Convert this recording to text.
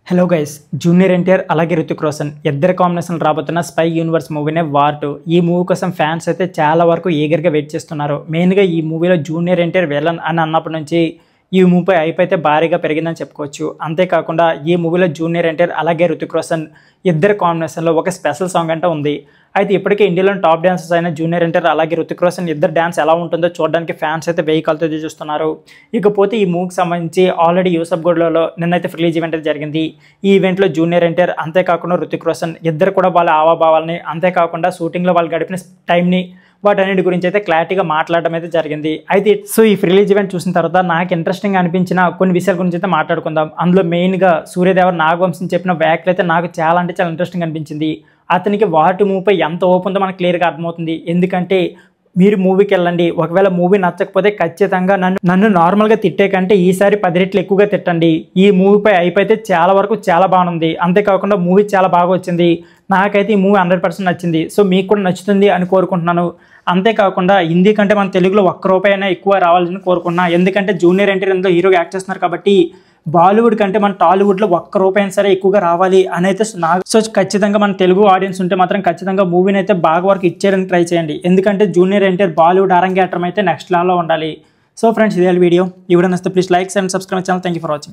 Hello guys junior NTR అలాగే రితిక్ రోషన్ ఇద్దరు combination రాబోతున్న స్పై యూనివర్స్ మూవీనే వార్ 2 ఈ మూవీ కోసం ఫ్యాన్స్ అయితే చాలా వరకు ఈగర్గా వెయిట్ చేస్తున్నారు. మెయిన్గా ఈ మూవీలో జూనియర్ ఎన్టీఆర్ విలన్ అని అన్నప్పటి నుంచి ఈ మూవీ హైప్ అయితే భారీగా పెరిగిందని చెప్పుకోవచ్చు. అంతేకాకుండా ఈ మూవీలో జూనియర్ ఎన్టీఆర్ అలాగే రితిక్ రోషన్ ఇద్దరు కాంబినేషన్లో ఒక స్పెషల్ సాంగ్ అంటే ఉంది. అయితే ఇప్పటికే ఇండియాలోని టాప్ డాన్సర్స్ అయిన జూనియర్ ఎన్టీఆర్ అలాగే రితిక్ రోషన్ ఇద్దరు డ్యాన్స్ ఎలా ఉంటుందో చూడడానికి ఫ్యాన్స్ అయితే వెయ్యి కళ్ళతో చూస్తున్నారు. ఇకపోతే ఈ మూవీకి సంబంధించి ఆల్రెడీ యూసఫ్ గోడ్లో నిన్నైతే రిలీజ్ ఈవెంట్ జరిగింది. ఈ ఈవెంట్లో జూనియర్ ఎన్టీఆర్ అంతేకాకుండా రితిక్ రోషన్ ఇద్దరు కూడా వాళ్ళ హావభావాలని అంతేకాకుండా షూటింగ్లో వాళ్ళు గడిపిన టైంని వాటన్నిటి గురించి అయితే క్లారిటీగా మాట్లాడడం అయితే జరిగింది. అయితే ఈ రిలీజ్ ఈవెంట్ చూసిన తర్వాత నాకు ఇంట్రెస్టింగ్ అనిపించిన కొన్ని విషయాల గురించి అయితే మాట్లాడుకుందాం. అందులో మెయిన్గా సూర్యదేవర్ నాగవంశం చెప్పిన వ్యాఖ్యలు అయితే నాకు చాలా అంటే చాలా ఇంట్రెస్టింగ్ అనిపించింది. అతనికి వాటి మూవీపై ఎంత ఓపు ఉందో మనకు క్లియర్గా అర్థమవుతుంది. ఎందుకంటే మీరు మూవీకి వెళ్ళండి, ఒకవేళ మూవీ నచ్చకపోతే ఖచ్చితంగా నన్ను నార్మల్గా తిట్టే కంటే ఈసారి 10 రెట్లు ఎక్కువగా తిట్టండి. ఈ మూవీపై అయిపోతే చాలా వరకు చాలా బాగుంది. అంతేకాకుండా మూవీ చాలా బాగా వచ్చింది. నాకైతే ఈ మూవీ 100% నచ్చింది. సో మీకు కూడా నచ్చుతుంది అని కోరుకుంటున్నాను. అంతేకాకుండా హిందీ కంటే మన తెలుగులో ₹1 అయినా ఎక్కువ రావాలని కోరుకుంటున్నా. ఎందుకంటే జూనియర్ ఎన్టీఆర్ ఇందులో హీరోగా యాక్ట్ చేస్తున్నారు కాబట్టి బాలీవుడ్ కంటే మన టాలీవుడ్లో ₹1 అయినా సరే ఎక్కువగా రావాలి అని అయితే సో ఖచ్చితంగా మన తెలుగు ఆడియన్స్ ఉంటే మాత్రం ఖచ్చితంగా మూవీని అయితే బాగా వరకు ఇచ్చేయడానికి ట్రై చేయండి. ఎందుకంటే జూనియర్ ఎన్టీఆర్ బాలీవుడ్ అరంగేట్రం అయితే నెక్స్ట్ లెవెల్లో ఉండాలి. సో ఫ్రెండ్స్, ఇదే వీడియో. ఈ వీడియో నచ్చితే please like and subscribe channel. Thank you for watching.